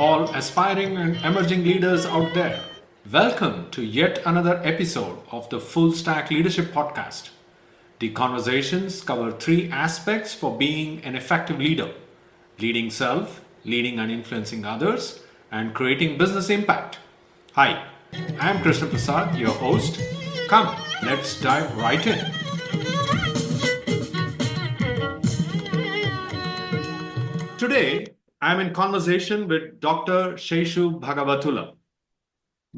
all aspiring and emerging leaders out there. Welcome to yet another episode of the Full Stack Leadership Podcast. The conversations cover three aspects for being an effective leader: leading self, leading and influencing others, and creating business impact. Hi, I'm Krishna Prasad, your host. Come, let's dive right in. Today, I'm in conversation with Dr. Seshu Bhagavathula.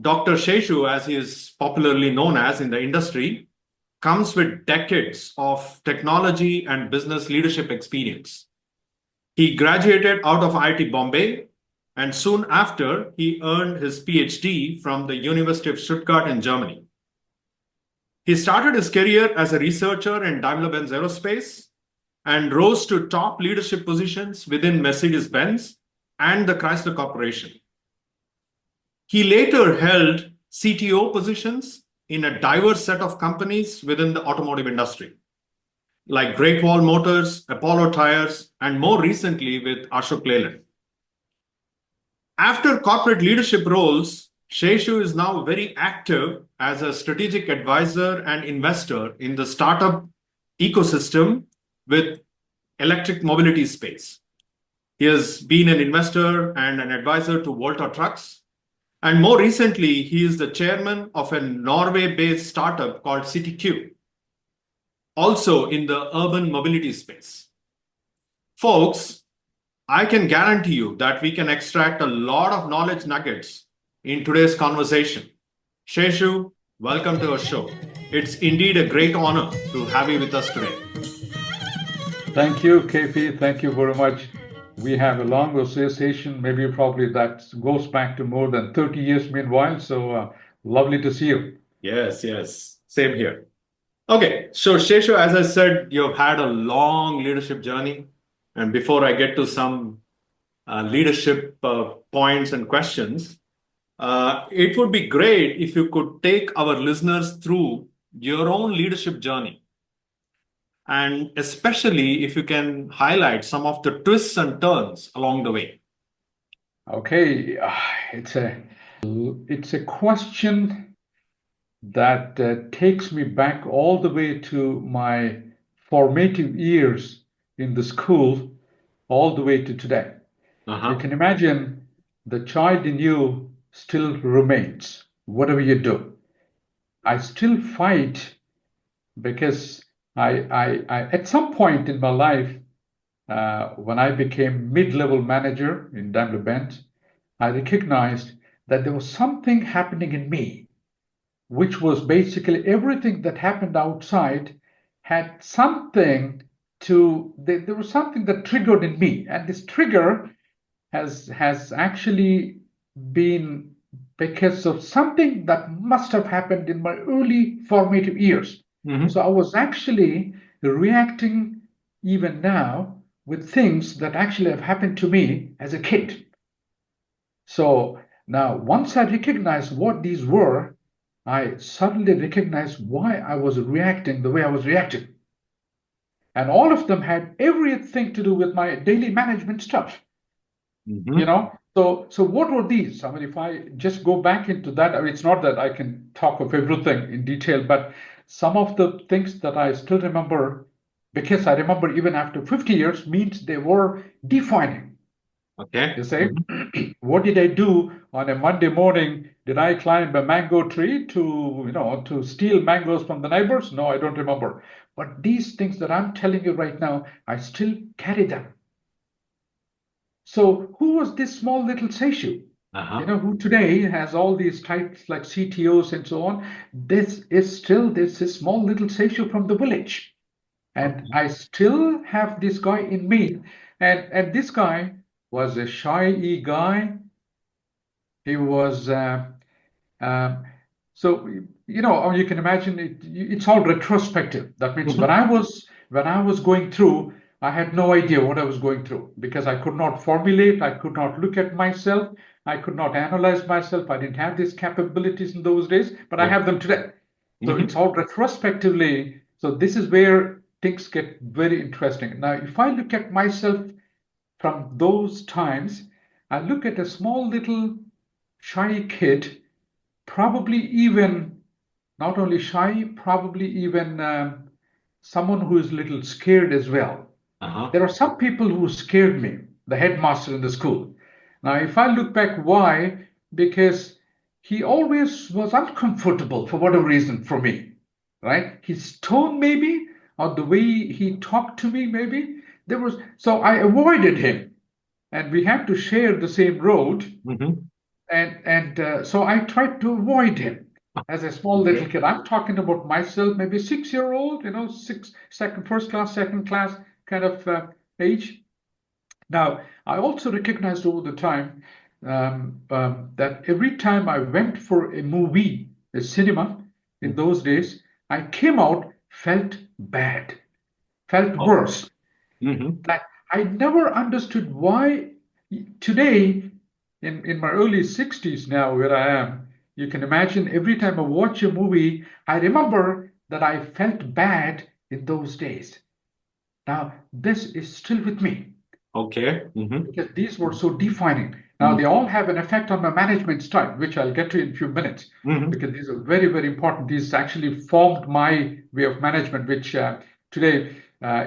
Dr. Seshu, as he is popularly known as in the industry, comes with decades of technology and business leadership experience. He graduated out of IIT Bombay, and soon after, he earned his PhD from the University of Stuttgart in Germany. He started his career as a researcher in Daimler Benz Aerospace and rose to top leadership positions within Mercedes-Benz and the Chrysler Corporation. He later held CTO positions in a diverse set of companies within the automotive industry, like Great Wall Motors, Apollo Tires, and more recently with Ashok Leyland. After corporate leadership roles, Seshu is now very active as a strategic advisor and investor in the startup ecosystem with electric mobility space. He has been an investor and an advisor to Volta Trucks. And more recently, he is the chairman of a Norway-based startup called CityQ, also in the urban mobility space. Folks, I can guarantee you that we can extract a lot of knowledge nuggets in today's conversation. Seshu, welcome to our show. It's indeed a great honor to have you with us today. Thank you, KP. Thank you very much. We have a long association, maybe probably that goes back to more than 30 years meanwhile. So lovely to see you. Yes. Same here. Okay, so Seshu, as I said, you've had a long leadership journey. And before I get to some leadership points and questions, it would be great if you could take our listeners through your own leadership journey. And especially if you can highlight some of the twists and turns along the way. Okay, it's a question that takes me back all the way to my formative years in the school, all the way to today. You can imagine the child in you still remains, whatever you do. I still fight because I at some point in my life, when I became mid-level manager in Daimler Benz, I recognized that there was something happening in me, which was basically everything that happened outside had something there was something that triggered in me. And this trigger has actually been because of something that must have happened in my early formative years. So I was actually reacting even now with things that actually have happened to me as a kid. So now once I recognized what these were, I suddenly recognized why I was reacting the way I was reacting. And all of them had everything to do with my daily management stuff. You know, so what were these? I mean, if I just go back into that, I mean, it's not that I can talk of everything in detail, but some of the things that I still remember, because I remember even after 50 years, means they were defining. Okay. You say, what did I do on a Monday morning? Did I climb a mango tree to steal mangoes from the neighbors? No, I don't remember. But these things that I'm telling you right now, I still carry them. So who was this small little Seshu? Who today has all these titles like CTOs and so on. This is a small little Seshu from the village. And I still have this guy in me. And this guy was a shy guy. He was, so, you can imagine it's all retrospective. That means when I was going through, I had no idea what I was going through because I could not formulate, I could not look at myself, I could not analyze myself. I didn't have these capabilities in those days, but I have them today. So it's all retrospectively. So this is where things get very interesting. Now, if I look at myself from those times, I look at a small little shy kid, probably even not only shy, probably even someone who is a little scared as well. There are some people who scared me, the headmaster in the school. Now, if I look back, why? Because he always was uncomfortable for whatever reason for me, right? His tone, maybe, or the way he talked to me, maybe. So I avoided him, and we had to share the same road. And so I tried to avoid him as a small little kid. I'm talking about myself, maybe 6-year-old, first class, second class kind of age. Now, I also recognized over the time that every time I went for a movie, a cinema in those days, I came out, felt bad, felt worse. That I never understood why today, in my early 60s now, where I am, you can imagine every time I watch a movie, I remember that I felt bad in those days. Now, this is still with me. Because these were so defining. Now, they all have an effect on my management style, which I'll get to in a few minutes, because these are very, very important. These actually formed my way of management, which today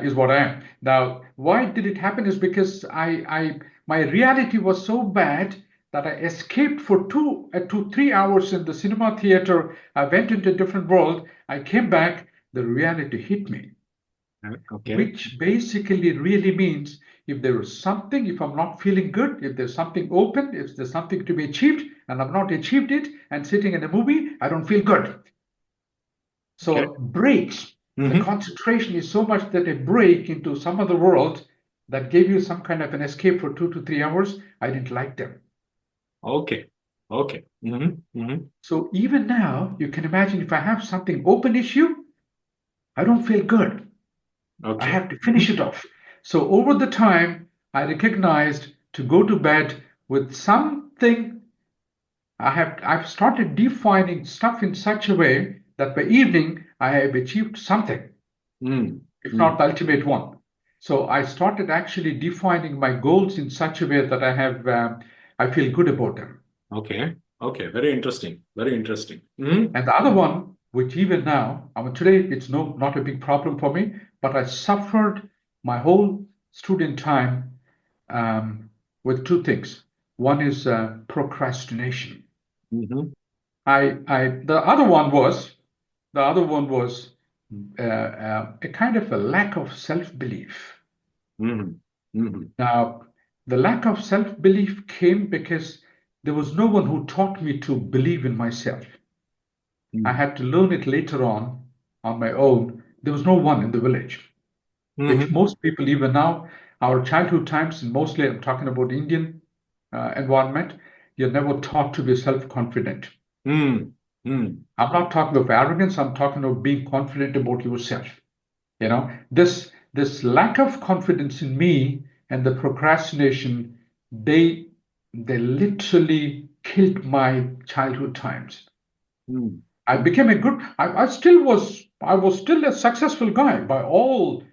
is what I am. Now, why did it happen is because my reality was so bad that I escaped for 2 to 3 hours in the cinema theater. I went into a different world. I came back, the reality hit me. Which basically really means if there is something, if I'm not feeling good, if there's something open, if there's something to be achieved and I've not achieved it and sitting in a movie, I don't feel good. So it breaks. The concentration is so much that a break into some other world that gave you some kind of an escape for 2 to 3 hours, I didn't like them. So even now, you can imagine if I have something open issue, I don't feel good. I have to finish it off. So over the time, I recognized to go to bed with something. I've started defining stuff in such a way that by evening I have achieved something, if not the ultimate one. So I started actually defining my goals in such a way that I feel good about them. Okay. Very interesting. And the other one, which even now, today it's not a big problem for me, but I suffered my whole student time with two things. One is procrastination. The other one was a kind of a lack of self-belief. Now, the lack of self-belief came because there was no one who taught me to believe in myself. I had to learn it later on my own. There was no one in the village, which most people, even now, our childhood times, and mostly I'm talking about Indian environment, you're never taught to be self-confident. I'm not talking of arrogance. I'm talking of being confident about yourself. This lack of confidence in me and the procrastination, they literally killed my childhood times. I became I was still a successful guy by all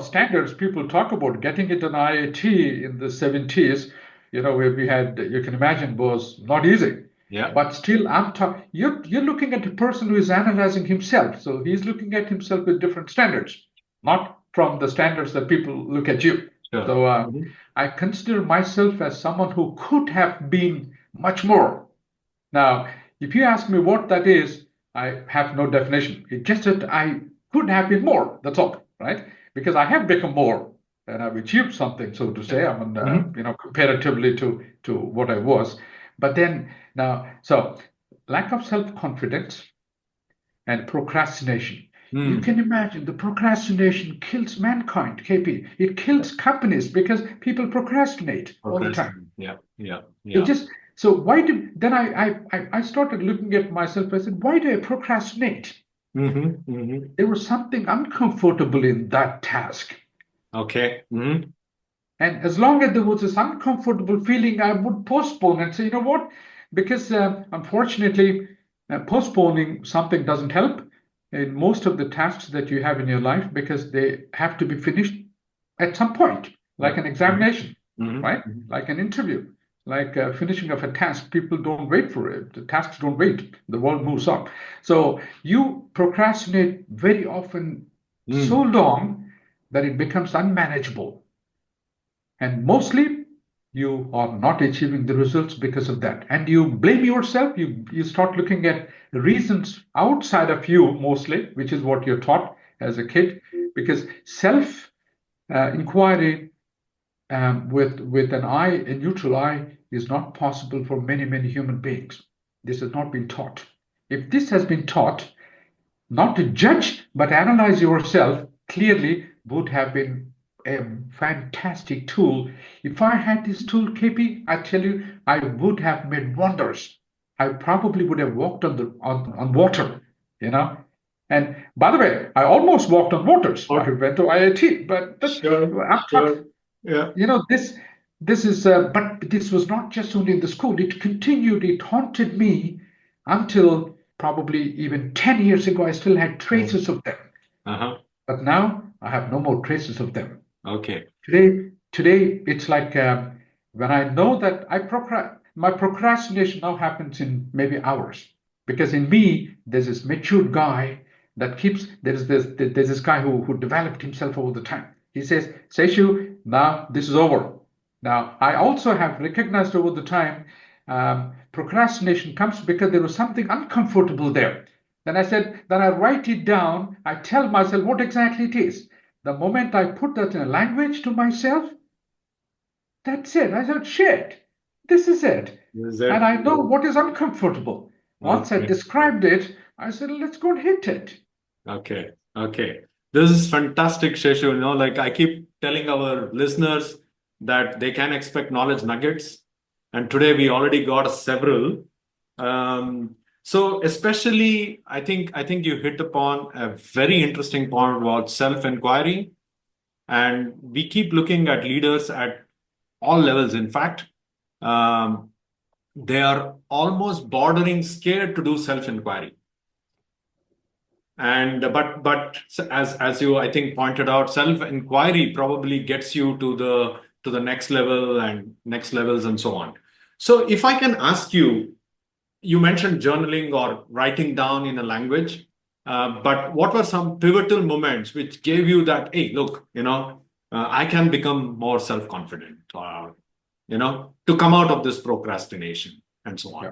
standards people talk about. Getting it an IIT in the 70s, where we had, you can imagine, was not easy. But still, you're looking at a person who is analyzing himself. So he's looking at himself with different standards, not from the standards that people look at you. So I consider myself as someone who could have been much more. Now, if you ask me what that is, I have no definition. It's just that I could have been more. That's all, right? Because I have become more and I've achieved something, so to say. Comparatively to what I was. But then so lack of self-confidence and procrastination. You can imagine the procrastination kills mankind, KP. It kills companies because people procrastinate all the time. So then I started looking at myself. I said, why do I procrastinate? There was something uncomfortable in that task. And as long as there was this uncomfortable feeling, I would postpone and say, you know what? Because unfortunately, postponing something doesn't help in most of the tasks that you have in your life, because they have to be finished at some point, like an examination, right? Like an interview. like finishing of a task. People don't wait for it. The tasks don't wait. The world moves on. So you procrastinate very often so long that it becomes unmanageable. And mostly you are not achieving the results because of that. And you blame yourself. You start looking at reasons outside of you mostly, which is what you're taught as a kid, because self inquiry with an eye, a neutral eye, is not possible for many, many human beings. This has not been taught. If this has been taught, not to judge but analyze yourself clearly would have been a fantastic tool. If I had this tool, KP, I tell you, I would have made wonders. I probably would have walked on water, you know. And by the way, I almost walked on waters. I went to IIT, but Yeah. you know, this is but this was not just only in the school. It continued. It haunted me until probably even 10 years ago. I still had traces of them. But now I have no more traces of them. Okay. Today it's like when I know that my procrastination now happens in maybe hours, because in me there's this matured guy that keeps there's this guy who developed himself over the time. He says, Seshu, now this is over. Now I also have recognized over the time procrastination comes because there was something uncomfortable there. Then I write it down. I tell myself what exactly it is. The moment I put that in a language to myself, that's it. I said, shit, this is it. And I know what is uncomfortable. Once I described it, I said, let's go and hit it. Okay. This is fantastic, Sheshu. Like I keep telling our listeners that they can expect knowledge nuggets. And today we already got several. So especially, I think you hit upon a very interesting point about self-inquiry. And we keep looking at leaders at all levels. In fact, they are almost bordering scared to do self-inquiry. And but as you I think pointed out, self-inquiry probably gets you to the next level and next levels and so on. So if I can ask you, you mentioned journaling or writing down in a language, but what were some pivotal moments which gave you that, hey, look, I can become more self-confident, or to come out of this procrastination and so on?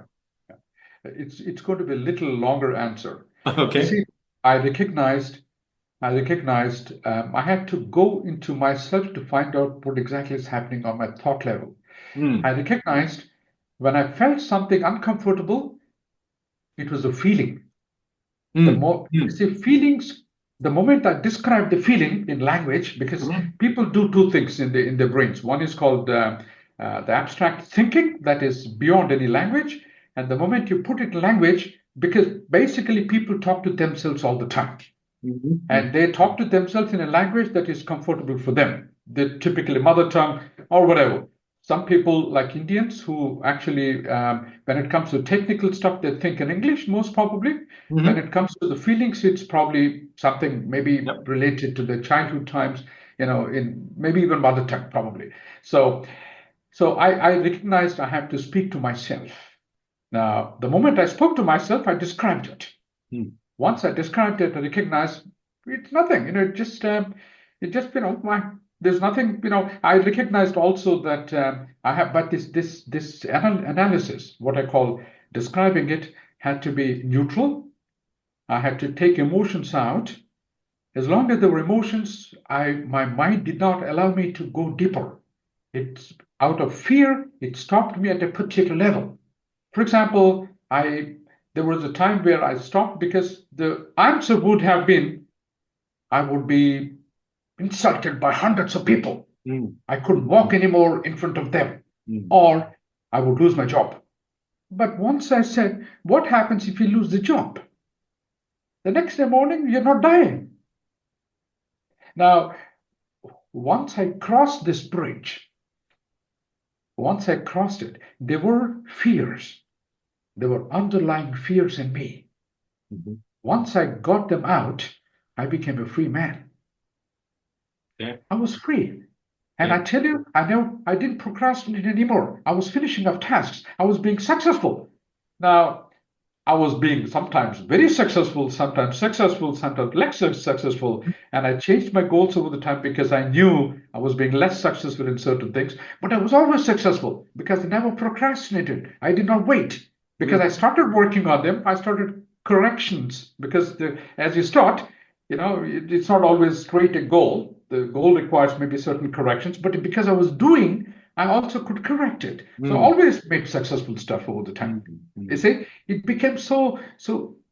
Yeah. It's going to be a little longer answer. Okay. You see, I recognized I had to go into myself to find out what exactly is happening on my thought level. I recognized when I felt something uncomfortable, it was a feeling. See, feelings, the moment I describe the feeling in language, because people do two things in their brains. One is called the abstract thinking, that is beyond any language. And the moment you put it in language, because basically people talk to themselves all the time. And they talk to themselves in a language that is comfortable for them, the typically mother tongue or whatever. Some people, like Indians, who actually, when it comes to technical stuff, they think in English, most probably. When it comes to the feelings, it's probably something maybe related to their childhood times, in maybe even mother tongue, probably. So I recognized I have to speak to myself. Now, the moment I spoke to myself, I described it. Once I described it, I recognized it's nothing. There's nothing. I recognized also that I have, but this analysis, what I call describing it, had to be neutral. I had to take emotions out. As long as there were emotions, my mind did not allow me to go deeper. It's out of fear. It stopped me at a particular level. For example, there was a time where I stopped because the answer would have been, I would be insulted by hundreds of people. I couldn't walk anymore in front of them, or I would lose my job. But once I said, what happens if you lose the job? The next day morning, you're not dying. Now, once I crossed this bridge, once I crossed it, there were fears. There were underlying fears in me. Once I got them out, I became a free man. I was free. And I tell you, I know I didn't procrastinate anymore. I was finishing up tasks. I was being successful. Now, I was being sometimes very successful, sometimes less successful. And I changed my goals over the time because I knew I was being less successful in certain things. But I was always successful because I never procrastinated. I did not wait because I started working on them. I started corrections because as you start, it's not always straight a goal. The goal requires maybe certain corrections, but because I was doing, I also could correct it. So I always made successful stuff over the time. You see, it became so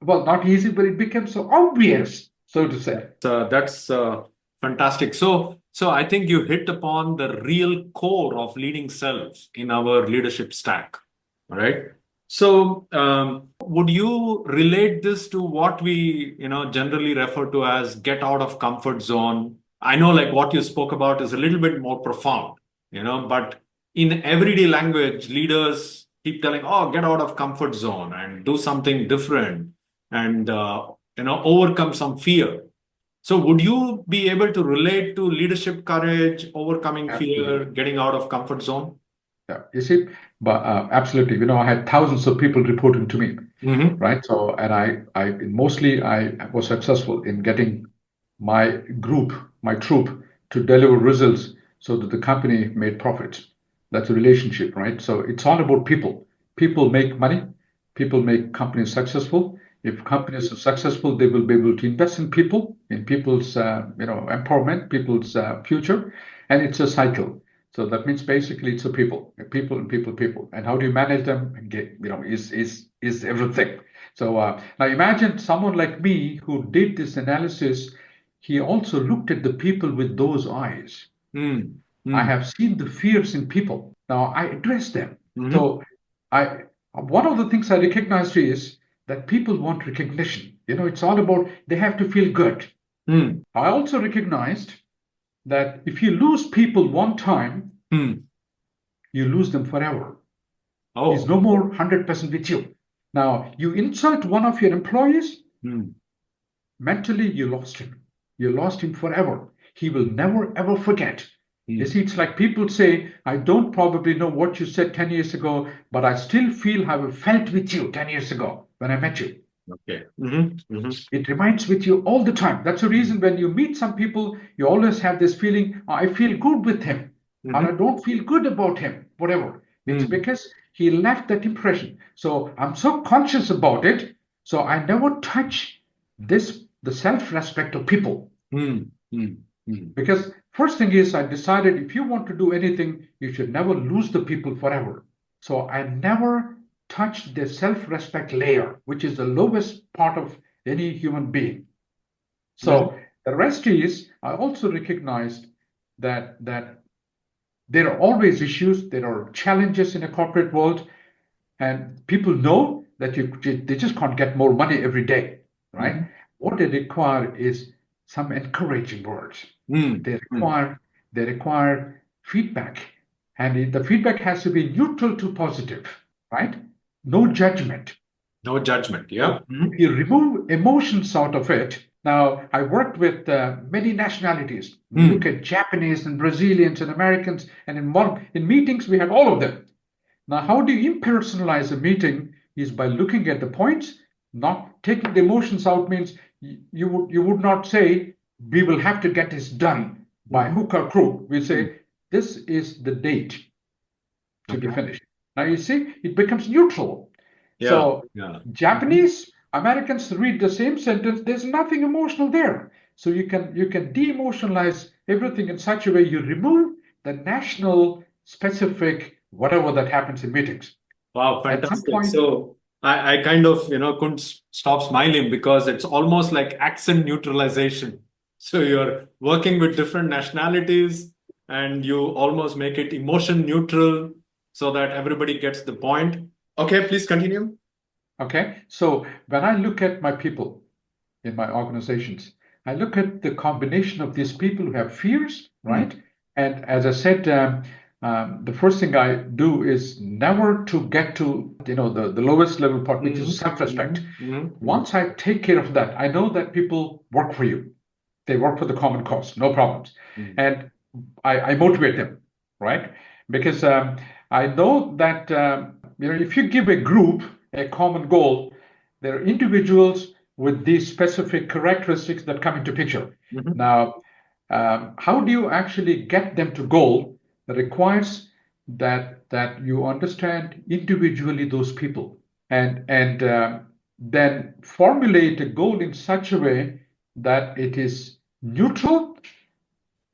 well, not easy, but it became so obvious, so to say. That's fantastic. So I think you hit upon the real core of leading self in our leadership stack, all right? So would you relate this to what we generally refer to as get out of comfort zone? I know like what you spoke about is a little bit more profound, but in everyday language, leaders keep telling, oh, get out of comfort zone and do something different and overcome some fear. So would you be able to relate to leadership courage, overcoming fear, getting out of comfort zone? Yeah, you see, but absolutely. I had thousands of people reporting to me, right? So, and I mostly was successful in getting my troop to deliver results so that the company made profits. That's a relationship, right? So it's all about people. People make money. People make companies successful. If companies are successful, they will be able to invest in people's empowerment, people's future, and it's a cycle. So that means basically it's a people. And how do you manage them? Is everything. So now imagine someone like me who did this analysis. He also looked at the people with those eyes. I have seen the fears in people. Now I address them. So one of the things I recognized is that people want recognition. It's all about they have to feel good. I also recognized that if you lose people one time, you lose them forever. He's no more 100% with you. Now, you insult one of your employees, mentally you lost him. You lost him forever. He will never, ever forget. You see, it's like people say, I don't probably know what you said 10 years ago, but I still feel how I felt with you 10 years ago when I met you. Okay. It remains with you all the time. That's the reason when you meet some people, you always have this feeling, I feel good with him, and I don't feel good about him, whatever. It's because he left that impression. So I'm so conscious about it. So I never touch the self-respect of people. Because first thing is I decided if you want to do anything, you should never lose the people forever. So I never touched the self-respect layer, which is the lowest part of any human being. So the rest is I also recognized that there are always issues, there are challenges in a corporate world, and people know that they just can't get more money every day, right? What they require is some encouraging words. They require feedback, and the feedback has to be neutral to positive, right? No judgment. No judgment, yeah. If you remove emotions out of it, now I worked with many nationalities. Look at Japanese and Brazilians and Americans, and in meetings we had all of them. Now, how do you impersonalize a meeting is by looking at the points, not taking the emotions out means you would not say, we will have to get this done by hook or crook. We say, this is the date to be finished. Now, you see, it becomes neutral. Japanese, Americans read the same sentence. There's nothing emotional there. So you can de-emotionalize everything in such a way you remove the national specific whatever that happens in meetings. Wow, fantastic. So I kind of, couldn't stop smiling because it's almost like accent neutralization. So you're working with different nationalities and you almost make it emotion neutral so that everybody gets the point. Okay, please continue. Okay, so when I look at my people in my organizations, I look at the combination of these people who have fears, right? And as I said, the first thing I do is never to get to the lowest level part, which is self-respect. Once I take care of that, I know that people work for you. They work for the common cause, no problems. And I motivate them, right? Because I know that if you give a group a common goal, there are individuals with these specific characteristics that come into picture. Mhm. Now, how do you actually get them to goal? That requires that you understand individually those people and then formulate a goal in such a way that it is neutral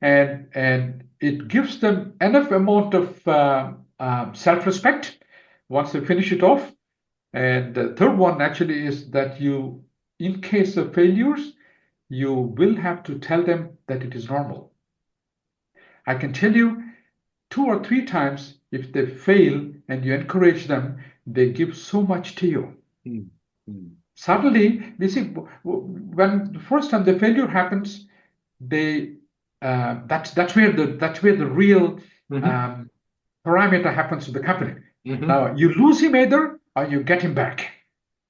and it gives them enough amount of self-respect once they finish it off. And the third one actually is that you, in case of failures, you will have to tell them that it is normal. I can tell you 2 or 3 times if they fail and you encourage them, they give so much to you. Suddenly, we see when the first time the failure happens, that's where the real parameter happens to the company. Now you lose him either or you get him back.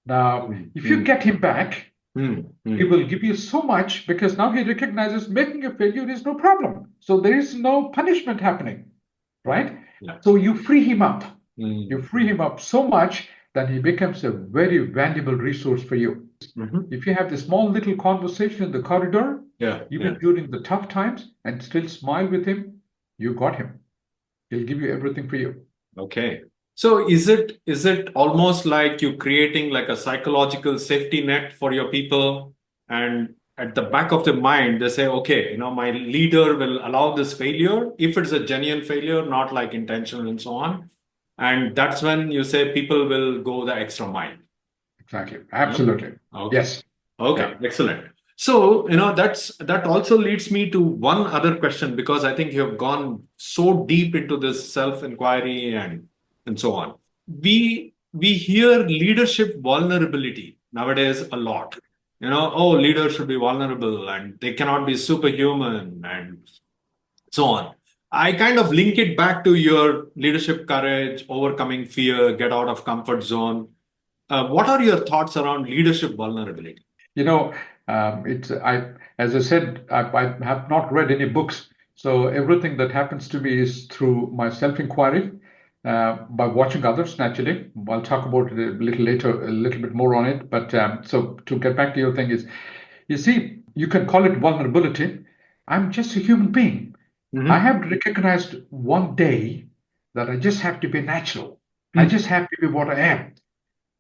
Now, if you get him back, he will give you so much because now he recognizes making a failure is no problem. So there is no punishment happening, right? Yeah. So you free him up. You free him up so much that he becomes a very valuable resource for you. If you have the small little conversation in the corridor, even during the tough times, and still smile with him, you got him. He'll give you everything for you. Okay. So is it almost like you creating like a psychological safety net for your people, and at the back of their mind they say, okay, my leader will allow this failure if it's a genuine failure, not like intentional and so on, and that's when you say people will go the extra mile. Exactly. Absolutely. Okay. Yes. Okay. Yeah. Excellent. So, that also leads me to one other question, because I think you have gone so deep into this self-inquiry and so on. We hear leadership vulnerability nowadays a lot. Leaders should be vulnerable and they cannot be superhuman and so on. I kind of link it back to your leadership courage, overcoming fear, get out of comfort zone. What are your thoughts around leadership vulnerability? As I said, I have not read any books. So everything that happens to me is through my self-inquiry, by watching others, naturally. I'll talk about it a little later, a little bit more on it. But so to get back to your thing is, you see, you can call it vulnerability. I'm just a human being. I have recognized one day that I just have to be natural. I just have to be what I am.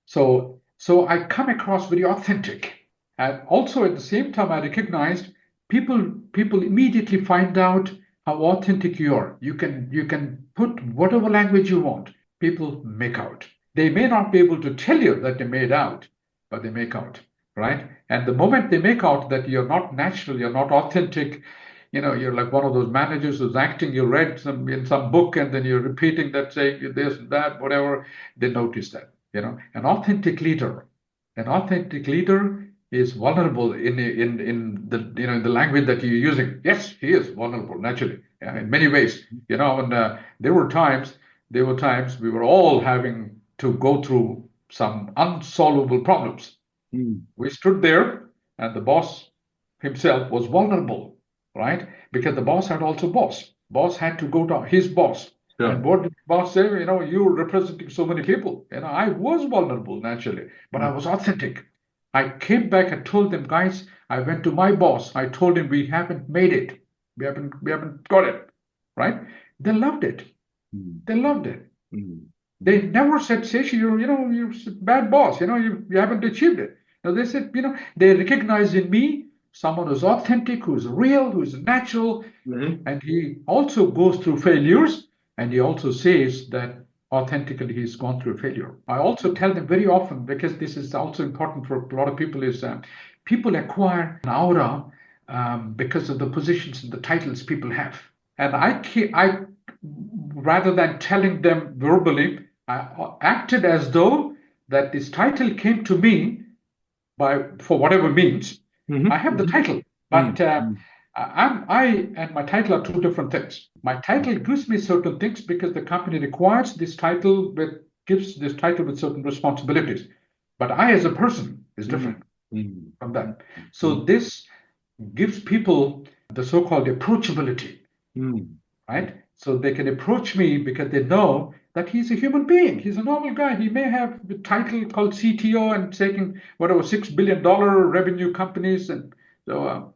So I come across very authentic. And also at the same time, I recognized people immediately find out how authentic you are. You can put whatever language you want. People make out. They may not be able to tell you that they made out, but they make out, right? And the moment they make out that you're not natural, you're not authentic, you're like one of those managers who's acting, you read in some book and then you're repeating that, saying this, that, whatever, they notice that. An authentic leader is vulnerable in the language that you're using. Yes, he is vulnerable naturally, in many ways. And there were times we were all having to go through some unsolvable problems. We stood there, and the boss himself was vulnerable, right? Because the boss had also boss. Boss had to go to his boss. Sure. And what did the boss say? You're representing so many people. I was vulnerable naturally, but I was authentic. I came back and told them, guys, I went to my boss. I told him we haven't made it. We haven't got it, right? They loved it. They loved it. They never said, Seshu, you're a bad boss. You haven't achieved it. They said, they recognized in me someone who's authentic, who's real, who's natural. And he also goes through failures. And he also says that authentically he's gone through a failure. I also tell them very often, because this is also important for a lot of people, is people acquire an aura because of the positions and the titles people have. And I rather than telling them verbally, I acted as though that this title came to me for whatever means. I have the title, but I and my title are two different things. My title gives me certain things because the company requires this title, gives this title with certain responsibilities. But I, as a person, is different from that. So this gives people the so-called approachability. right? So they can approach me because they know that he's a human being. He's a normal guy. He may have the title called CTO and taking whatever $6 billion revenue companies, and so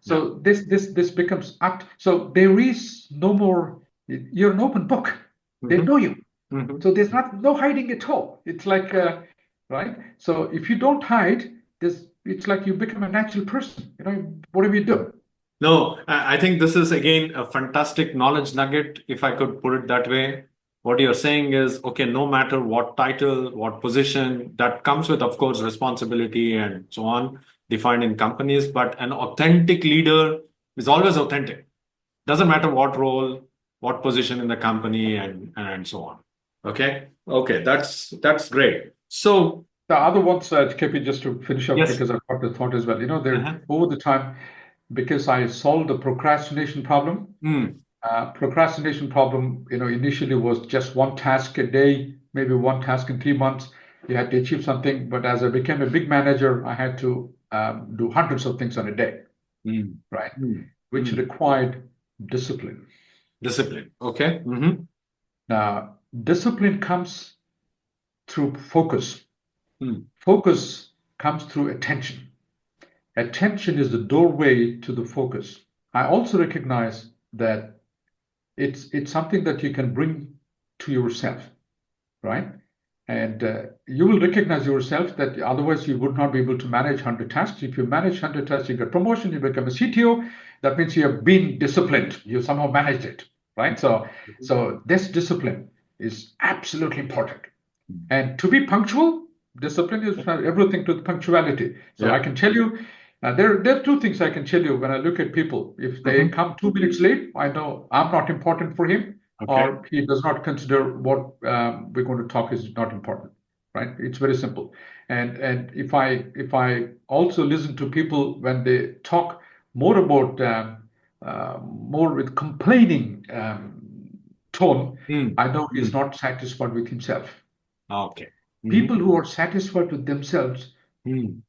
So this becomes up. So there is no more. You're an open book. They know you. So there's no hiding at all. It's like right. So if you don't hide, it's like you become a natural person. Whatever you do. No, I think this is again a fantastic knowledge nugget, if I could put it that way. What you're saying is, okay, no matter what title, what position, that comes with, of course, responsibility and so on, defined in companies, but an authentic leader is always authentic. Doesn't matter what role, what position in the company, and so on. Okay, that's great. So the other ones, KP, just to finish up, yes. because I've got the thought as well. Over the time, because I solved the procrastination problem. Procrastination problem, initially was just one task a day, maybe one task in 3 months. You had to achieve something. But as I became a big manager, I had to do hundreds of things on a day, right? Which required discipline. Discipline. Okay. Now, discipline comes through focus. Focus comes through attention. Attention is the doorway to the focus. I also recognize that it's something that you can bring to yourself, right? And you will recognize yourself that otherwise you would not be able to manage 100 tasks. If you manage 100 tasks, you get promotion, you become a CTO. That means you have been disciplined. You somehow managed it, right? So this discipline is absolutely important. And to be punctual, discipline is everything to the punctuality. So I can tell you, there are two things I can tell you when I look at people. If they come 2 minutes late, I know I'm not important for him, or he does not consider what we're going to talk is not important, right? It's very simple. And if I also listen to people when they talk more about more with complaining tone, I know he's not satisfied with himself. Okay. People who are satisfied with themselves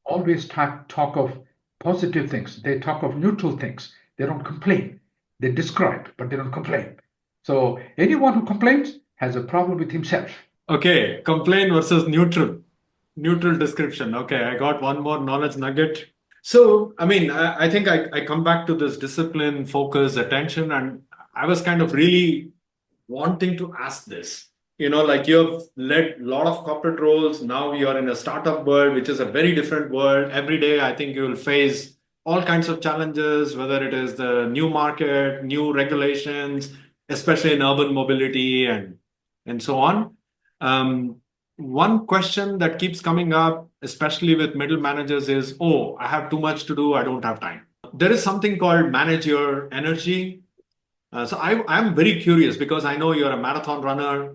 always talk of positive things. They talk of neutral things. They don't complain. They describe, but they don't complain. So anyone who complains has a problem with himself. Okay, complain versus neutral description. Okay, I got one more knowledge nugget. So, I mean, I think I come back to this discipline, focus, attention, and I was kind of really wanting to ask this. Like you've led a lot of corporate roles. Now you're in a startup world, which is a very different world. Every day, I think you will face all kinds of challenges, whether it is the new market, new regulations, especially in urban mobility and so on. One question that keeps coming up, especially with middle managers, is, oh, I have too much to do. I don't have time. There is something called manage your energy. So I'm very curious because I know you're a marathon runner.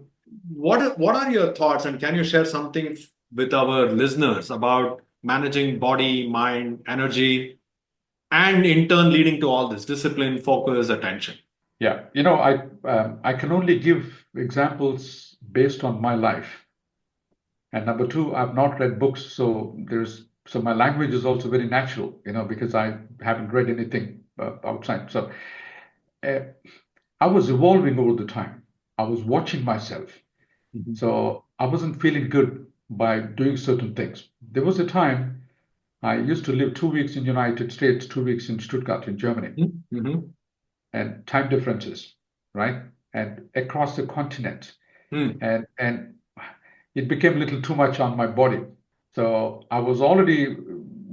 What are your thoughts, and can you share something with our listeners about managing body, mind, energy, and in turn leading to all this discipline, focus, attention? Yeah, I can only give examples based on my life. And number two, I've not read books, so my language is also very natural, because I haven't read anything outside. So I was evolving all the time. I was watching myself. So I wasn't feeling good by doing certain things. There was a time I used to live 2 weeks in the United States, 2 weeks in Stuttgart in Germany. And time differences, right? And across the continent. And it became a little too much on my body. So I was already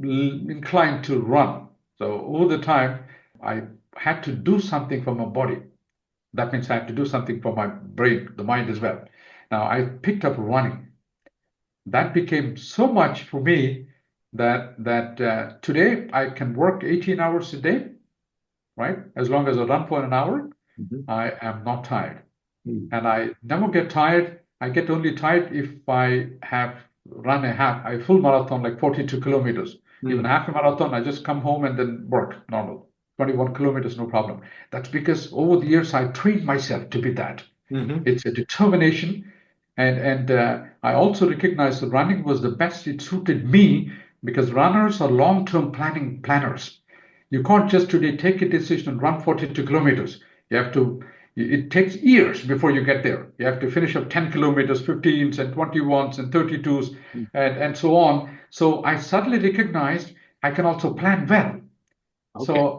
inclined to run. So over the time, I had to do something for my body. That means I had to do something for my brain, the mind as well. Now I picked up running. That became so much for me that today I can work 18 hours a day, right? As long as I run for an hour, I am not tired. And I never get tired. I get only tired if I have run a full marathon, like 42 kilometers. Even half a marathon, I just come home and then work normal. 21 kilometers, no problem. That's because over the years, I trained myself to be that. It's a determination. And I also recognize that running was the best. It suited me because runners are long-term planners. You can't just today take a decision and run 42 kilometers. You have to, it takes years before you get there. You have to finish up 10 kilometers, 15s and 21s and 32s and so on. So I suddenly recognized I can also plan well. Okay.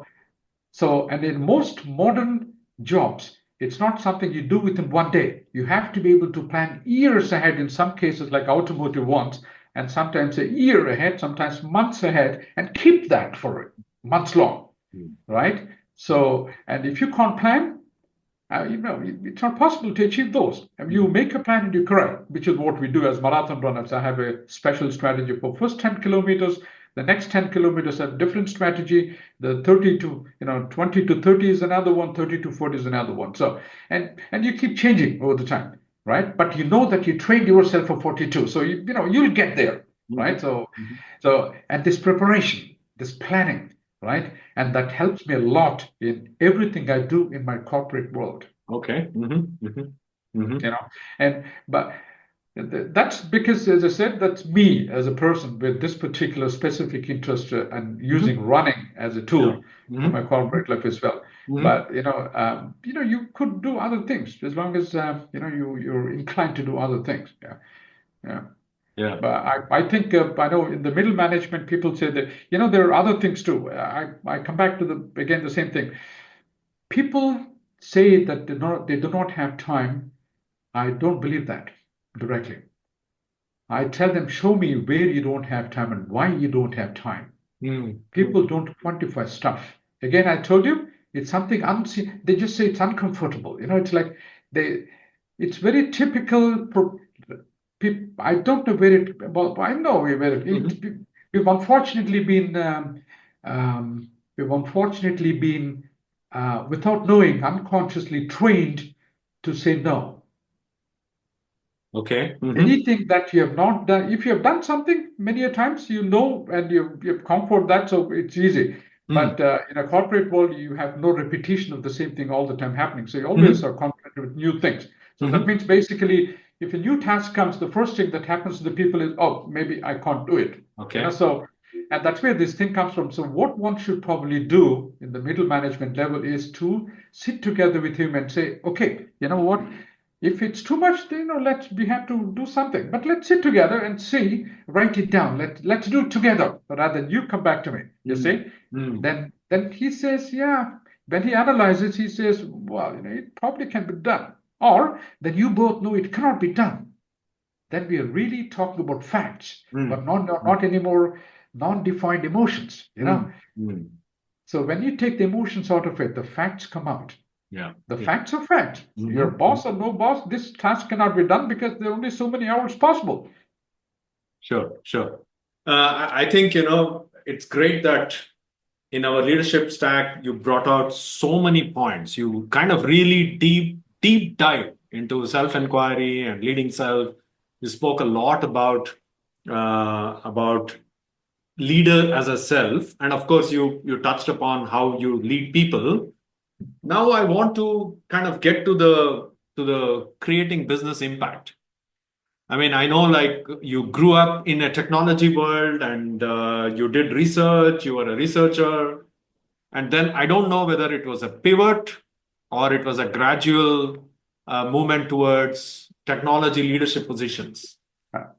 And in most modern jobs, it's not something you do within one day. You have to be able to plan years ahead in some cases, like automotive ones, and sometimes a year ahead, sometimes months ahead, and keep that for months long, right? So, and if you can't plan, it's not possible to achieve those. I mean, you make a plan and you correct, which is what we do as marathon runners. I have a special strategy for first 10 kilometers. The next 10 kilometers have different strategy. The 20 to 30 is another one, 30 to 40 is another one. So, and you keep changing over the time, right? But you know that you trained yourself for 42. So, you'll get there, right? So, and this preparation, this planning, right? And that helps me a lot in everything I do in my corporate world. Okay. But that's because, as I said, that's me as a person with this particular specific interest and using running as a tool for my corporate life as well. But you could do other things as long as you're inclined to do other things. Yeah. But I think I know in the middle management people say that there are other things too. I come back to the same thing. People say that they do not have time. I don't believe that directly. I tell them, show me where you don't have time and why you don't have time. People don't quantify stuff. Again, I told you, it's something unseen. They just say it's uncomfortable. It's like it's very typical. I don't know where it. Well, I know where it. We've unfortunately been. Without knowing, unconsciously trained to say no. Okay. Anything that you have not done, if you have done something many a times, and you've comfort that, so it's easy. But in a corporate world, you have no repetition of the same thing all the time happening. So you always are confronted with new things. So that means basically, if a new task comes, the first thing that happens to the people is, oh, maybe I can't do it. Okay. And that's where this thing comes from. So what one should probably do in the middle management level is to sit together with him and say, okay, you know what? If it's too much, then we have to do something. But let's sit together and see, write it down. Let's do it together, rather than you come back to me. You see? Then he says, yeah. When he analyzes, he says, well, it probably can be done. Or then you both know it cannot be done. Then we are really talking about facts, but not anymore non-defined emotions. So when you take the emotions out of it, the facts come out. The facts are facts. Your boss or no boss, this task cannot be done because there are only so many hours possible. Sure. I think, it's great that in our leadership stack, you brought out so many points. You kind of really deep dive into self-inquiry and leading self. You spoke a lot about leader as a self. And of course, you touched upon how you lead people. Now I want to kind of get to the creating business impact. I mean, I know like you grew up in a technology world and you did research, you were a researcher. And then I don't know whether it was a pivot or it was a gradual movement towards technology leadership positions.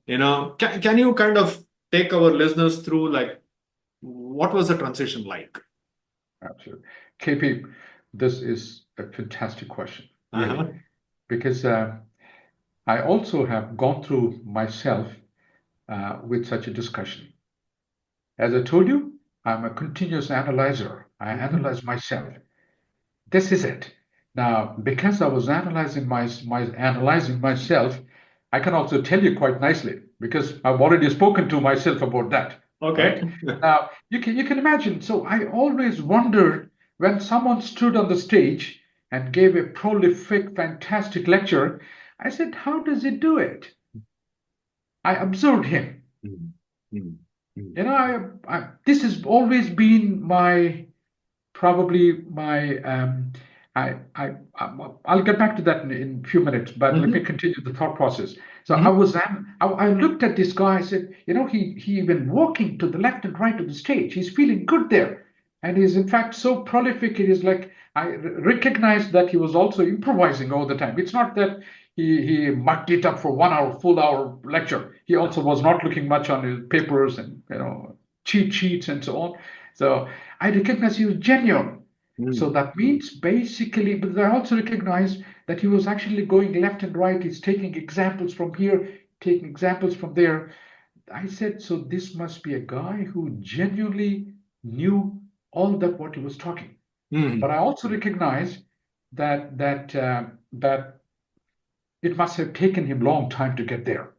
Can you kind of take our listeners through like what was the transition like? Absolutely. KP, this is a fantastic question, really, because I also have gone through myself with such a discussion. As I told you, I'm a continuous analyzer. I analyze myself. This is it. Now, because I was analyzing myself, I can also tell you quite nicely because I've already spoken to myself about that. Okay. Right? Now, you can imagine. So I always wondered when someone stood on the stage and gave a prolific, fantastic lecture, I said, how does he do it? I observed him. This has always been I'll get back to that in a few minutes, but let me continue the thought process. So I looked at this guy, I said, he even walking to the left and right of the stage, he's feeling good there. And he's in fact so prolific. It is like I recognized that he was also improvising all the time. It's not that he mucked it up for 1 hour, full hour lecture. He also was not looking much on his papers and cheat sheets and so on. So I recognized he was genuine. So that means basically, but I also recognized that he was actually going left and right. He's taking examples from here, taking examples from there. I said, so this must be a guy who genuinely knew all that what he was talking. But I also recognize that it must have taken him a long time to get there,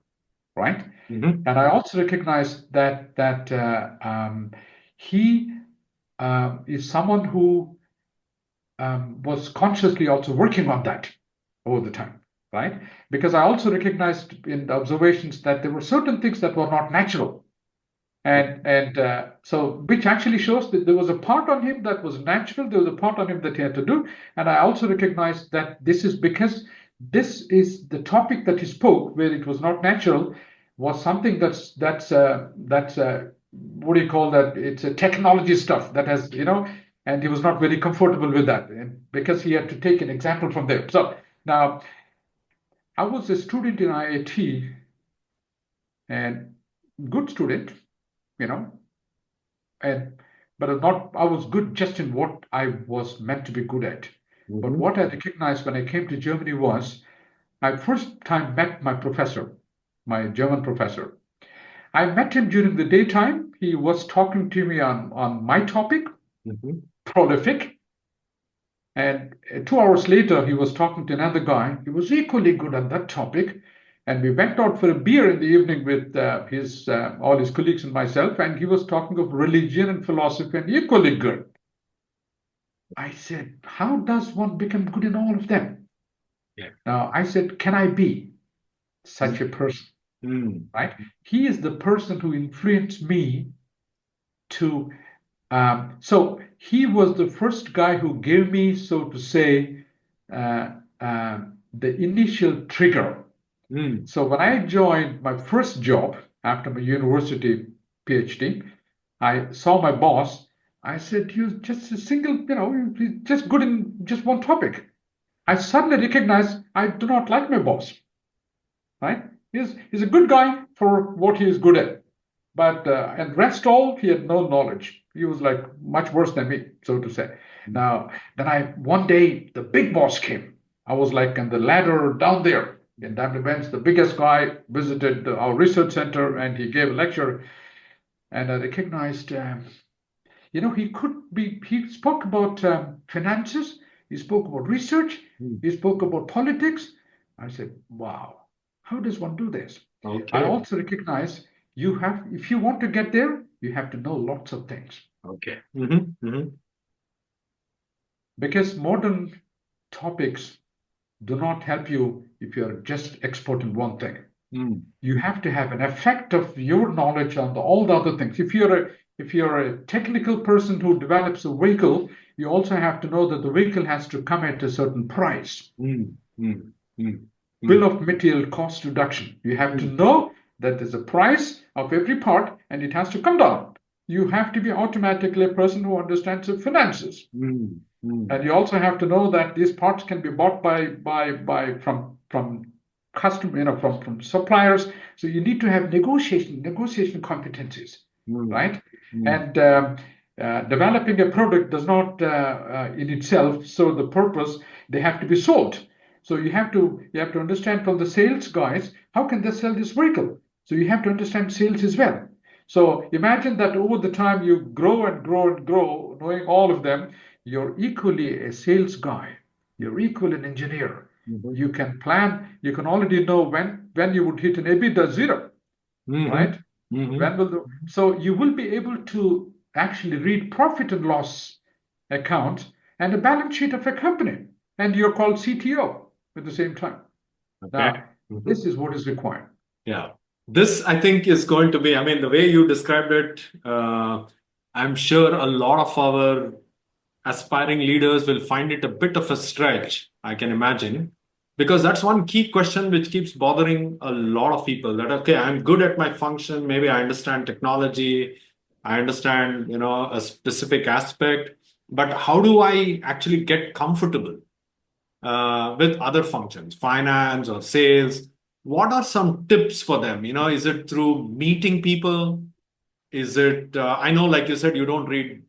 right? And I also recognize that he is someone who was consciously also working on that all the time, right? Because I also recognized in the observations that there were certain things that were not natural. And so, which actually shows that there was a part on him that was natural, there was a part on him that he had to do. And I also recognized that this is because this is the topic that he spoke, where it was not natural, was something that's what do you call that? It's a technology stuff that has, and he was not very comfortable with that, and because he had to take an example from there. So now, I was a student in IIT, and good student, but I was good just in what I was meant to be good at. But what I recognized when I came to Germany was I first time met my professor, my German professor. I met him during the daytime. He was talking to me on my topic, prolific. And 2 hours later, he was talking to another guy. He was equally good on that topic. And we went out for a beer in the evening with all his colleagues and myself, and he was talking of religion and philosophy and equally good. I said, how does one become good in all of them? Yeah. Now, I said, can I be such a person? Right? He is the person who influenced me to, so he was the first guy who gave me, so to say, the initial trigger. So when I joined my first job after my university PhD, I saw my boss. I said, "You're just a single, you're just good in just one topic." I suddenly recognized I do not like my boss. Right? He's a good guy for what he is good at, but and rest all he had no knowledge. He was like much worse than me, so to say. Now, then one day the big boss came. I was like on the ladder down there. In Daimler Benz, the biggest guy visited our research center and he gave a lecture. And I recognized, he spoke about finances, he spoke about research, he spoke about politics. I said, wow, how does one do this? Okay. I also recognize if you want to get there, you have to know lots of things. Okay. Because modern topics do not help you if you're just expert in one thing. You have to have an effect of your knowledge on all the other things. If you're a technical person who develops a vehicle, you also have to know that the vehicle has to come at a certain price. Bill of material cost reduction. You have to know that there's a price of every part and it has to come down. You have to be automatically a person who understands the finances. And you also have to know that these parts can be bought from customer, from suppliers. So you need to have negotiation competencies, right? And developing a product does not in itself serve the purpose. They have to be sold. So you have to understand from the sales guys, how can they sell this vehicle? So you have to understand sales as well. So imagine that over the time you grow and grow and grow, knowing all of them, you're equally a sales guy. You're equally an engineer. You can plan. You can already know when you would hit an EBITDA zero, right? So you will be able to actually read profit and loss account and a balance sheet of a company, and you're called CTO at the same time. Okay. Now, this is what is required. Yeah. This, I think, is going to be, the way you described it, I'm sure a lot of our aspiring leaders will find it a bit of a stretch, I can imagine, because that's one key question which keeps bothering a lot of people that, okay, I'm good at my function. Maybe I understand technology. I understand, a specific aspect, but how do I actually get comfortable with other functions, finance or sales? What are some tips for them? Is it through meeting people? Is it, I know, like you said, you don't read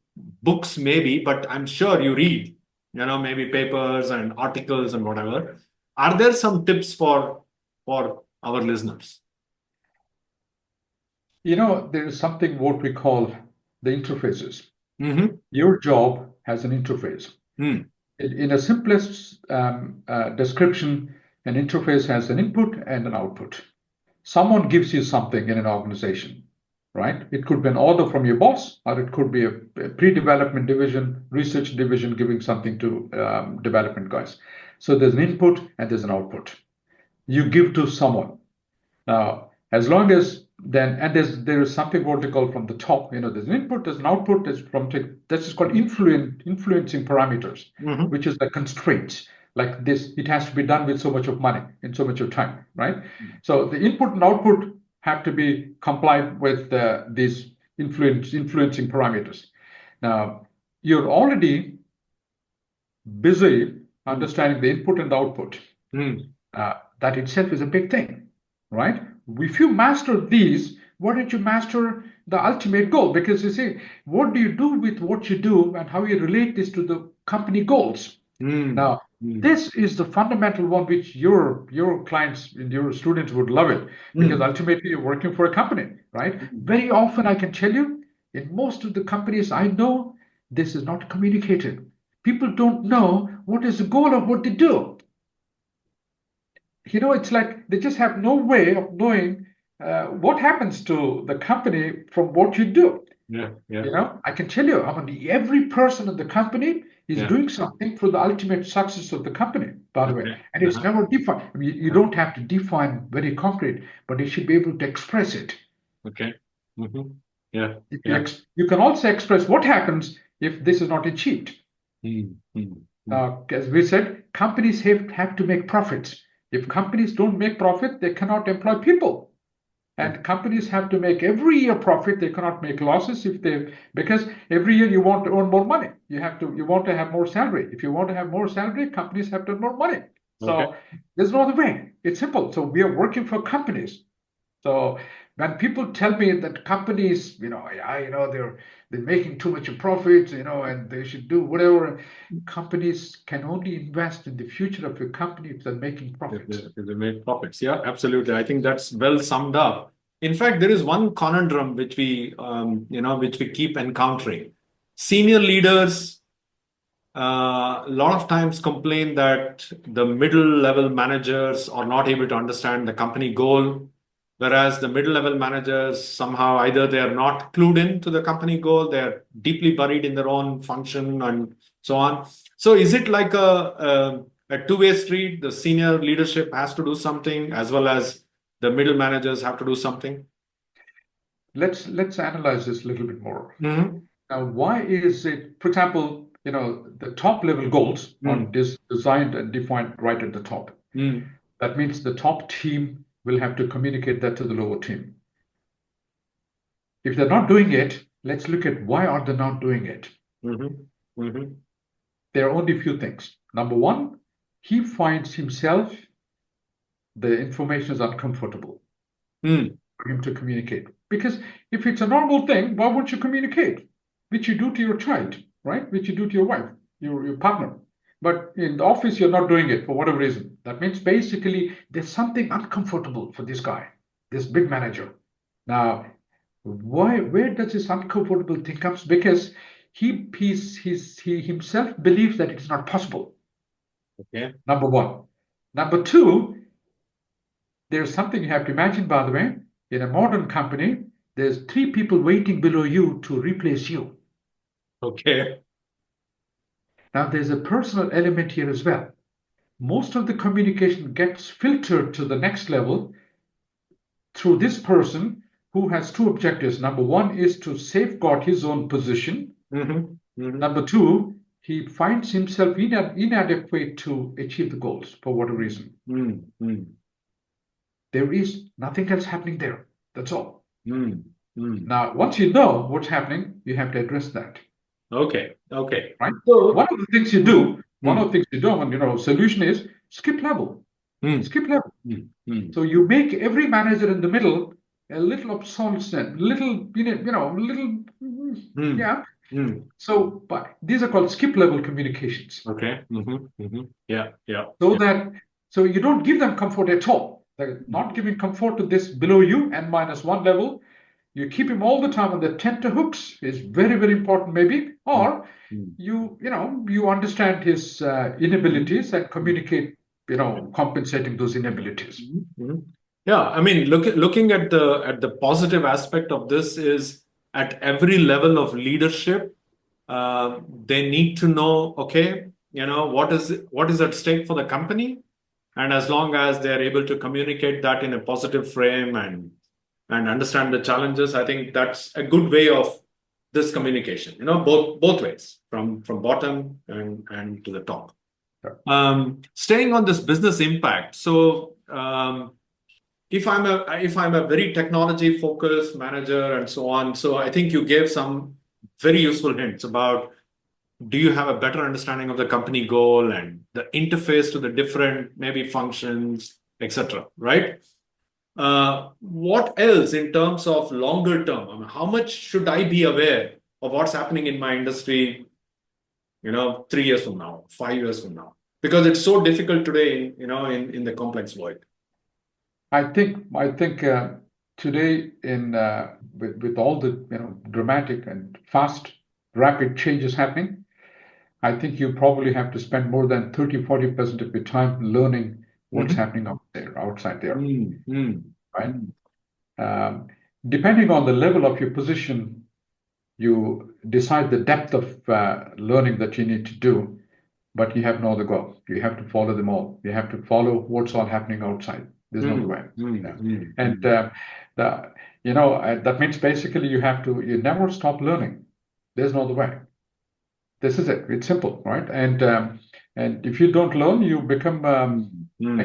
books maybe, but I'm sure you read, maybe papers and articles and whatever. Are there some tips for our listeners? There is something what we call the interfaces. Mm-hmm. Your job has an interface. Mm. In a simplest description, an interface has an input and an output. Someone gives you something in an organization, right? It could be an order from your boss, or it could be a pre-development division, research division giving something to development guys. So there's an input and there's an output. You give to someone. Now, as long as then, and there is something what they call from the top, there's an input, there's an output, that's called influencing parameters, Mm-hmm. which is the constraints. Like this, it has to be done with so much of money in so much of time, right? So the input and output have to be complied with these influencing parameters. Now, you're already busy understanding the input and the output. That itself is a big thing, right? If you master these, why don't you master the ultimate goal? Because you see, what do you do with what you do and how you relate this to the company goals? Now, this is the fundamental one which your clients and your students would love it, because ultimately you're working for a company, right? Very often I can tell you, in most of the companies I know, this is not communicated. People don't know what is the goal of what they do. It's like they just have no way of knowing what happens to the company from what you do. I can tell you, every person in the company is doing something for the ultimate success of the company, by the way. And it's never defined. You don't have to define very concrete, but you should be able to express it. Okay. Mm-hmm. You can also express what happens if this is not achieved. As we said, companies have to make profits. If companies don't make profit, they cannot employ people. And companies have to make every year profit. They cannot make losses because every year you want to earn more money. You want to have more salary. If you want to have more salary, companies have to earn more money. So there's no other way. It's simple. So we are working for companies. So when people tell me that companies, they're making too much of profits, and they should do whatever, companies can only invest in the future of your company if they're making profits. If they make profits, yeah, absolutely. I think that's well summed up. In fact, there is one conundrum which we keep encountering. Senior leaders, a lot of times complain that the middle level managers are not able to understand the company goal. Whereas the middle-level managers, somehow either they are not clued into the company goal, they're deeply buried in their own function and so on. So is it like a two-way street? The senior leadership has to do something as well as the middle managers have to do something? Let's analyze this a little bit more. Mm-hmm. Now, why is it, for example, the top-level goals are designed and defined right at the top. That means the top team will have to communicate that to the lower team. If they're not doing it, let's look at why are they not doing it. There are only a few things. Number one, he finds himself, the information is uncomfortable for him to communicate. Because if it's a normal thing, why won't you communicate? Which you do to your child, right? Which you do to your wife, your partner. But in the office, you're not doing it for whatever reason. That means basically there's something uncomfortable for this guy, this big manager. Now, where does this uncomfortable thing comes? Because he himself believes that it's not possible. Okay. Number one. Number two, there's something you have to imagine, by the way. In a modern company, there's 3 people waiting below you to replace you. Okay. Now, there's a personal element here as well. Most of the communication gets filtered to the next level through this person who has 2 objectives. Number one is to safeguard his own position. Number two, he finds himself inadequate to achieve the goals for whatever reason. There is nothing else happening there. That's all. Now, once you know what's happening, you have to address that. Okay. Right? So, one of the things you do, and solution is skip level. Skip level. So you make every manager in the middle a little obsolescent, yeah. So, but these are called skip level communications. Okay. Yeah. So you don't give them comfort at all. They're not giving comfort to this below you and -1 level. You keep him all the time on the tenterhooks is very, very important, maybe. Or you understand his inabilities and communicate, compensating those inabilities. Yeah, I mean, looking at the positive aspect of this is at every level of leadership, they need to know, okay, what is at stake for the company, and as long as they're able to communicate that in a positive frame and understand the challenges, I think that's a good way of this communication. Both ways, from bottom and to the top. Sure. Staying on this business impact, so. If I'm a very technology focused manager and so on, so I think you gave some very useful hints about, do you have a better understanding of the company goal and the interface to the different maybe functions, etc. Right? What else in terms of longer term? I mean, how much should I be aware of what's happening in my industry? 3 years from now, 5 years from now, because it's so difficult today. In the complex world. I think today, with all the dramatic and fast, rapid changes happening, I think you probably have to spend more than 30-40% of your time learning what's happening outside there. Right? Depending on the level of your position, you decide the depth of learning that you need to do, but you have no other goal. You have to follow them all. You have to follow what's all happening outside. There's no other way. And that means basically you never stop learning. There's no other way. This is it. It's simple, right? And if you don't learn, you become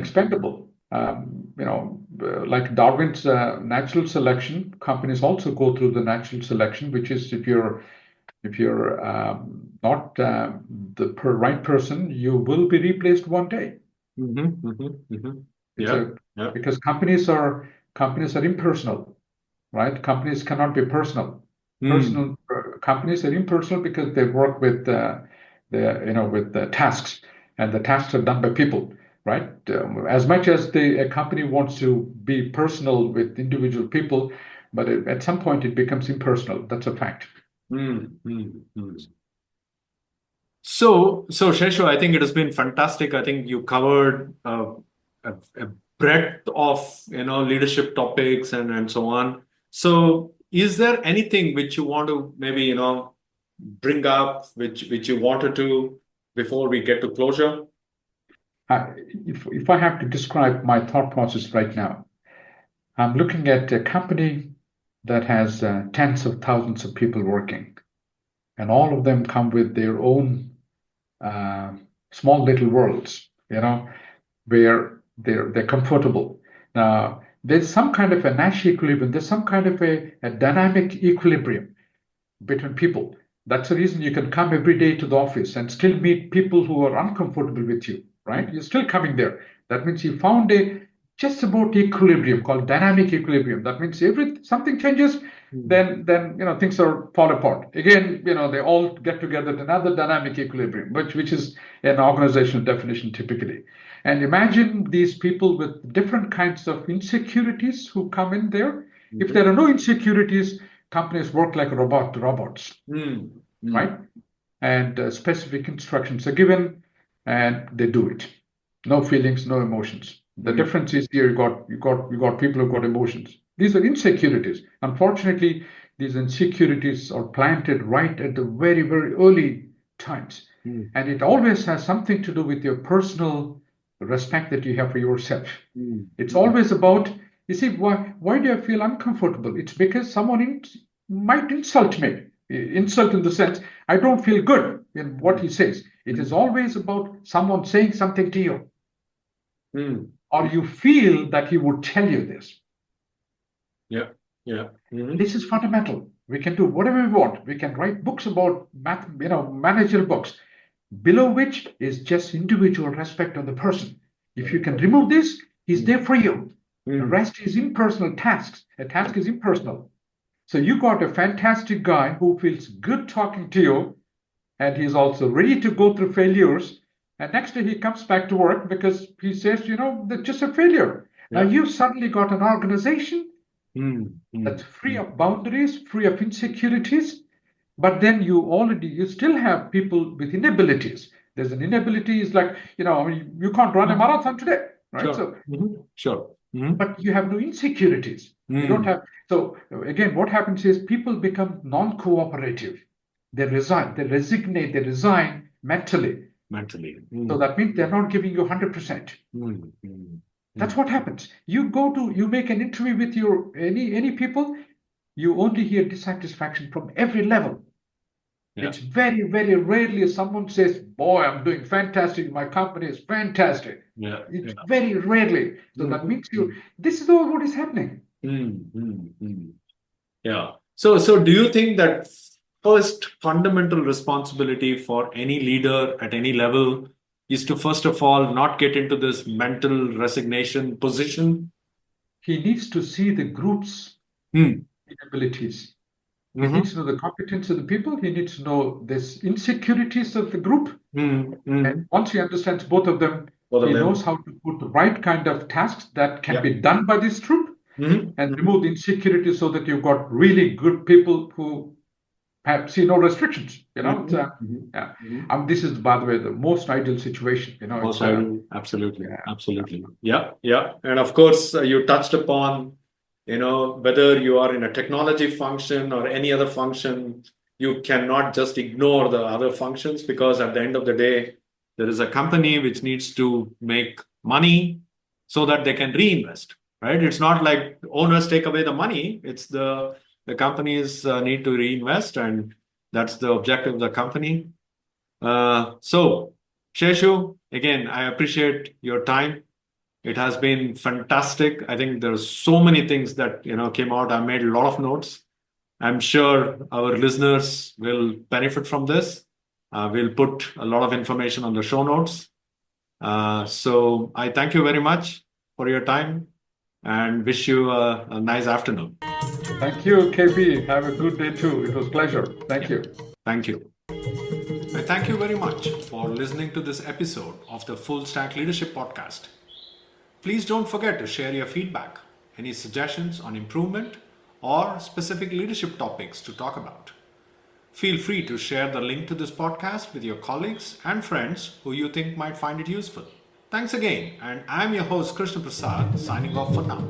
expendable. Like Darwin's natural selection, companies also go through the natural selection, which is if you're not the right person, you will be replaced one day. Because companies are impersonal, right? Companies cannot be personal. Companies are impersonal because they work with the tasks, and the tasks are done by people, right? As much as a company wants to be personal with individual people, but at some point it becomes impersonal. That's a fact. So Seshu, I think it has been fantastic. I think you covered a breadth of leadership topics and so on. So is there anything which you want to maybe bring up, which you wanted to before we get to closure? If I have to describe my thought process right now, I'm looking at a company that has tens of thousands of people working, and all of them come with their own small little worlds, where they're comfortable. Now, there's some kind of a Nash equilibrium. There's some kind of a dynamic equilibrium between people. That's the reason you can come every day to the office and still meet people who are uncomfortable with you, right? You're still coming there. That means you found a just about equilibrium called dynamic equilibrium. That means something changes, then things fall apart. Again, they all get together to another dynamic equilibrium, which is an organizational definition typically. And imagine these people with different kinds of insecurities who come in there. If there are no insecurities, companies work like robots, right? And specific instructions are given, and they do it. No feelings, no emotions. The difference is here you got people who've got emotions. These are insecurities. Unfortunately, these insecurities are planted right at the very, very early times. And it always has something to do with your personal respect that you have for yourself. It's always about, you see, why do I feel uncomfortable? It's because someone might insult me. Insult in the sense, I don't feel good in what he says. It is always about someone saying something to you. Or you feel that he would tell you this. Yeah. Yeah. Mhm. This is fundamental. We can do whatever we want. We can write books about managerial books, below which is just individual respect of the person. If you can remove this, he's there for you. The rest is impersonal tasks. A task is impersonal. So you got a fantastic guy who feels good talking to you, and he's also ready to go through failures. And next day he comes back to work because he says, that's just a failure. Now you suddenly got an organization that's free of boundaries, free of insecurities, but then you still have people with inabilities. There's an inability is like, you can't run a marathon today, right? Sure. So, Sure. but you have no insecurities. You don't have. So again, what happens is people become non-cooperative. They resign, they resign mentally. So that means they're not giving you 100%. That's what happens. You make an interview with any people, you only hear dissatisfaction from every level. Yeah. It's very, very rarely someone says, boy, I'm doing fantastic. My company is fantastic. Yeah. It's very rarely. So that means this is all what is happening. Yeah. So do you think that first fundamental responsibility for any leader at any level is to, first of all, not get into this mental resignation position? He needs to see the group's inabilities. He needs to know the competence of the people. He needs to know the insecurities of the group. And once he understands both of them, he knows how to put the right kind of tasks that can be done by this group and remove the insecurities so that you've got really good people who see no restrictions. This is, by the way, the most ideal situation. Most ideal. Absolutely. Absolutely. Yeah. And of course, you touched upon whether you are in a technology function or any other function, you cannot just ignore the other functions, because at the end of the day, there is a company which needs to make money so that they can reinvest, right? It's not like owners take away the money. It's the companies need to reinvest, and that's the objective of the company. So, Seshu, again, I appreciate your time. It has been fantastic. I think there's so many things that came out. I made a lot of notes. I'm sure our listeners will benefit from this. We'll put a lot of information on the show notes. So I thank you very much for your time and wish you a nice afternoon. Thank you, KP. Have a good day too. It was a pleasure. Thank you. Thank you. I thank you very much for listening to this episode of the Full Stack Leadership Podcast. Please don't forget to share your feedback, any suggestions on improvement, or specific leadership topics to talk about. Feel free to share the link to this podcast with your colleagues and friends who you think might find it useful. Thanks again, and I'm your host Krishna Prasad, signing off for now.